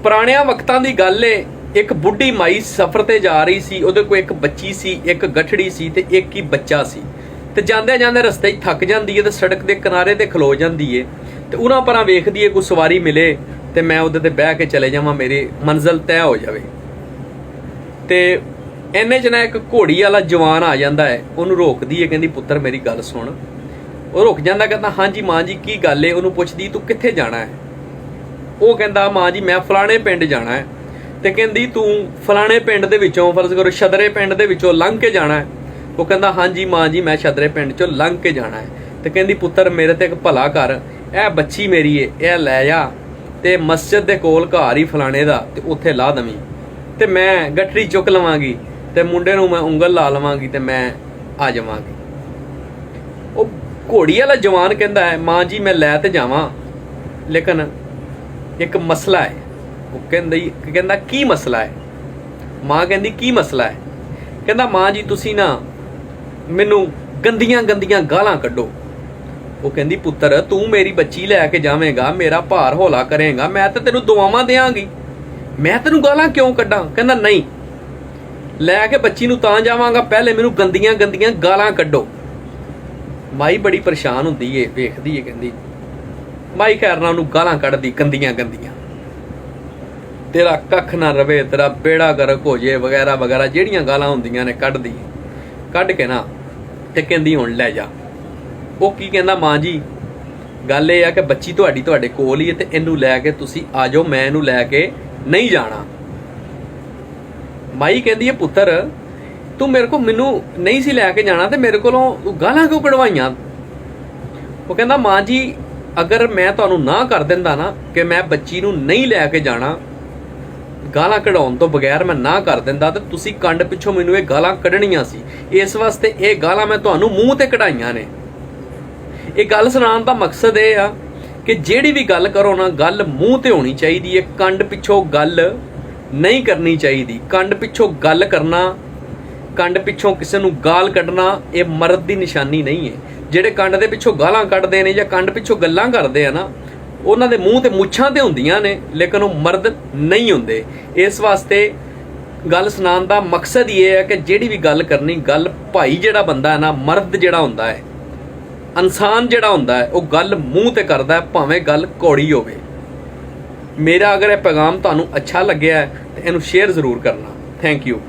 ਪੁਰਾਣਿਆਂ ਵਕਤਾਂ ਦੀ ਗੱਲ ਏ, ਇੱਕ ਬੁੱਢੀ ਮਾਈ ਸਫ਼ਰ ਤੇ ਜਾ ਰਹੀ ਸੀ। ਉਹਦੇ ਕੋਲ ਇੱਕ ਬੱਚੀ ਸੀ, ਇੱਕ ਗਠੜੀ ਸੀ ਤੇ ਇੱਕ ਹੀ ਬੱਚਾ ਸੀ। ਤੇ ਜਾਂਦੇ ਜਾਂਦੇ ਰਸਤੇ 'ਚ ਥੱਕ ਜਾਂਦੀ ਏ ਤੇ ਸੜਕ ਦੇ ਕਿਨਾਰੇ ਤੇ ਖਲੋ ਜਾਂਦੀ ਏ ਤੇ ਉਹਨਾਂ ਪਰਾਂ ਵੇਖਦੀ ਏ ਕੋਈ ਸਵਾਰੀ ਮਿਲੇ ਤੇ ਮੈਂ ਉਹਦੇ ਤੇ ਬਹਿ ਕੇ ਚਲੇ ਜਾਵਾਂ, ਮੇਰੀ ਮੰਜ਼ਿਲ ਤੈਅ ਹੋ ਜਾਵੇ। ਤੇ ਇੰਨੇ 'ਚ ਨਾ ਇੱਕ ਘੋੜੀ ਵਾਲਾ ਜਵਾਨ ਆ ਜਾਂਦਾ ਹੈ, ਉਹਨੂੰ ਰੋਕਦੀ ਏ, ਕਹਿੰਦੀ ਪੁੱਤਰ ਮੇਰੀ ਗੱਲ ਸੁਣ। ਉਹ ਰੁਕ ਜਾਂਦਾ, ਕਹਿੰਦਾ ਹਾਂਜੀ ਮਾਂ ਜੀ ਕੀ ਗੱਲ ਏ। ਉਹਨੂੰ ਪੁੱਛਦੀ ਤੂੰ ਕਿੱਥੇ ਜਾਣਾ ਹੈ। ਉਹ ਕਹਿੰਦਾ ਮਾਂ ਜੀ ਮੈਂ ਫਲਾਣੇ ਪਿੰਡ ਜਾਣਾ ਹੈ। ਤੇ ਕਹਿੰਦੀ ਤੂੰ ਫਲਾਣੇ ਪਿੰਡ ਦੇ ਵਿੱਚੋਂ ਫਰਜ਼ ਕਰੋ ਛਦਰੇ ਪਿੰਡ ਦੇ ਵਿੱਚੋਂ ਲੰਘ ਕੇ ਜਾਣਾ ਹੈ। ਉਹ ਕਹਿੰਦਾ ਹਾਂਜੀ ਮਾਂ ਜੀ ਮੈਂ ਛਦਰੇ ਪਿੰਡ ਚੋਂ ਲੰਘ ਕੇ ਜਾਣਾ ਹੈ। ਤੇ ਕਹਿੰਦੀ ਪੁੱਤਰ ਮੇਰੇ ਤੇ ਇੱਕ ਭਲਾ ਕਰ, ਇਹ ਬੱਚੀ ਮੇਰੀ ਏ, ਇਹ ਲੈ ਜਾ ਤੇ ਮਸਜਿਦ ਦੇ ਕੋਲ ਘਰ ਹੀ ਫਲਾਣੇ ਦਾ ਤੇ ਉੱਥੇ ਲਾ ਦਵੀਂ ਤੇ ਮੈਂ ਗੱਠੜੀ ਚੁੱਕ ਲਵਾਂਗੀ ਤੇ ਮੁੰਡੇ ਨੂੰ ਮੈਂ ਉਂਗਲ ਲਾ ਲਵਾਂਗੀ ਤੇ ਮੈਂ ਆ ਜਾਵਾਂਗੀ। ਉਹ ਘੋੜੀ ਵਾਲਾ ਜਵਾਨ ਕਹਿੰਦਾ ਹੈ ਮਾਂ ਜੀ ਮੈਂ ਲੈ ਤੇ ਜਾਵਾਂ, ਲੇਕਿਨ ਇੱਕ ਮਸਲਾ ਹੈ। ਉਹ ਕਹਿੰਦਾ ਕੀ ਮਸਲਾ ਹੈ। ਮਾਂ ਕਹਿੰਦੀ ਕੀ ਮਸਲਾ ਹੈ। ਕਹਿੰਦਾ ਮਾਂ ਜੀ ਤੁਸੀਂ ਨਾ ਮੈਨੂੰ ਗੰਦੀਆਂ ਗੰਦੀਆਂ ਗਾਲਾਂ ਕੱਢੋ। ਉਹ ਕਹਿੰਦੀ ਪੁੱਤਰ ਤੂੰ ਮੇਰੀ ਬੱਚੀ ਲੈ ਕੇ ਜਾਵੇਂਗਾ, ਮੇਰਾ ਭਾਰ ਹੌਲਾ ਕਰੇਗਾ, ਮੈਂ ਤਾਂ ਤੈਨੂੰ ਦੁਆਵਾਂ ਦਿਆਂਗੀ, ਮੈਂ ਤੈਨੂੰ ਗਾਲਾਂ ਕਿਉਂ ਕੱਢਾਂ। ਕਹਿੰਦਾ ਨਹੀਂ, ਲੈ ਕੇ ਬੱਚੀ ਨੂੰ ਤਾਂ ਜਾਵਾਂਗਾ, ਪਹਿਲੇ ਮੈਨੂੰ ਗੰਦੀਆਂ ਗੰਦੀਆਂ ਗਾਲਾਂ ਕੱਢੋ। ਮਾਈ ਬੜੀ ਪਰੇਸ਼ਾਨ ਹੁੰਦੀ ਏ, ਵੇਖਦੀ ਏ, ਕਹਿੰਦੀ ਮਾਈ ਖੈਰ ਨਾਲ ਉਹਨੂੰ ਗਾਲਾਂ ਕੱਢਦੀ ਗੰਦੀਆਂ ਗੰਦੀਆਂ, ਤੇਰਾ ਕੱਖ ਨਾ ਰਵੇ, ਤੇਰਾ ਬੇੜਾ ਗਰਕ ਹੋ ਜੇ ਵਗੈਰਾ ਵਗੈਰਾ, ਜਿਹੜੀਆਂ ਗਾਲਾਂ ਹੁੰਦੀਆਂ ਨੇ ਕੱਢਦੀ। ਕੱਢ ਕੇ ਨਾ ਤੇ ਕਹਿੰਦੀ ਹੁਣ ਲੈ ਜਾ। ਉਹ ਕੀ ਕਹਿੰਦਾ ਮਾਂ ਜੀ ਗੱਲ ਇਹ ਆ ਕਿ ਬੱਚੀ ਤੁਹਾਡੇ ਕੋਲ ਹੀ ਹੈ ਤੇ ਇਹਨੂੰ ਲੈ ਕੇ ਤੁਸੀਂ ਆ ਜਾਓ, ਮੈਂ ਇਹਨੂੰ ਲੈ ਕੇ ਨਹੀਂ ਜਾਣਾ। ਮਾਈ ਕਹਿੰਦੀ ਹੈ ਪੁੱਤਰ ਤੂੰ ਮੈਨੂੰ ਨਹੀਂ ਸੀ ਲੈ ਕੇ ਜਾਣਾ ਤੇ ਮੇਰੇ ਕੋਲੋਂ ਗਾਲਾਂ ਕਿਉਂ ਕਢਵਾਈਆਂ। ਉਹ ਕਹਿੰਦਾ ਮਾਂ ਜੀ ਅਗਰ ਮੈਂ ਤੁਹਾਨੂੰ ਨਾ ਕਰ ਦਿੰਦਾ ਨਾ ਕਿ ਮੈਂ ਬੱਚੀ ਨੂੰ ਨਹੀਂ ਲੈ ਕੇ ਜਾਣਾ, ਗਾਲਾਂ ਕਢਾਉਣ ਤੋਂ ਬਗੈਰ ਮੈਂ ਨਾ ਕਰ ਦਿੰਦਾ ਤੇ ਤੁਸੀਂ ਕੰਡ ਪਿੱਛੋਂ ਮੈਨੂੰ ਇਹ ਗਾਲਾਂ ਕੱਢਣੀਆਂ ਸੀ। ਇਸ ਵਾਸਤੇ ਇਹ ਗਾਲਾਂ ਮੈਂ ਤੁਹਾਨੂੰ ਮੂੰਹ ਤੇ ਕਢਾਈਆਂ ਨੇ। ਇਹ ਗੱਲ ਸੁਣਾਉਣ ਦਾ ਮਕਸਦ ਇਹ ਆ ਕਿ ਜਿਹੜੀ ਵੀ ਗੱਲ ਕਰੋ ਨਾ, ਗੱਲ ਮੂੰਹ ਤੇ ਹੋਣੀ ਚਾਹੀਦੀ ਹੈ, ਕੰਡ ਪਿੱਛੋਂ ਗੱਲ ਨਹੀਂ ਕਰਨੀ ਚਾਹੀਦੀ। ਕੰਡ ਪਿੱਛੋਂ ਗੱਲ ਕਰਨਾ, ਕੰਡ ਪਿੱਛੋਂ ਕਿਸੇ ਨੂੰ ਗਾਲ ਕੱਢਣਾ ਇਹ ਮਰਦ ਦੀ ਨਿਸ਼ਾਨੀ ਨਹੀਂ ਹੈ। ਜਿਹੜੇ ਕੰਡ ਦੇ ਪਿੱਛੋਂ ਗਾਲਾਂ ਕੱਢਦੇ ਨੇ ਜਾਂ ਕੰਡ ਪਿੱਛੋਂ ਗੱਲਾਂ ਕਰਦੇ ਆ ਨਾ, ਉਹਨਾਂ ਦੇ ਮੂੰਹ ਤੇ ਮੁੱਛਾਂ ਤੇ ਹੁੰਦੀਆਂ ਨੇ ਲੇਕਿਨ ਉਹ ਮਰਦ ਨਹੀਂ ਹੁੰਦੇ। ਇਸ ਵਾਸਤੇ ਗੱਲ ਸੁਣਾਉਣ ਦਾ ਮਕਸਦ ਇਹ ਹੈ ਕਿ ਜਿਹੜੀ ਵੀ ਗੱਲ ਕਰਨੀ, ਗੱਲ ਭਾਈ ਜਿਹੜਾ ਬੰਦਾ ਹੈ ਨਾ, ਮਰਦ ਜਿਹੜਾ ਹੁੰਦਾ ਹੈ, ਇਨਸਾਨ ਜਿਹੜਾ ਹੁੰਦਾ ਹੈ, ਉਹ ਗੱਲ ਮੂੰਹ ਤੇ ਕਰਦਾ ਹੈ, ਭਾਵੇਂ ਗੱਲ ਕੌੜੀ ਹੋਵੇ। ਮੇਰਾ ਅਗਰ ਇਹ ਪੈਗਾਮ ਤੁਹਾਨੂੰ ਅੱਛਾ ਲੱਗਿਆ ਹੈ ਤੇ ਇਹਨੂੰ ਸ਼ੇਅਰ ਜ਼ਰੂਰ ਕਰਨਾ। Thank you.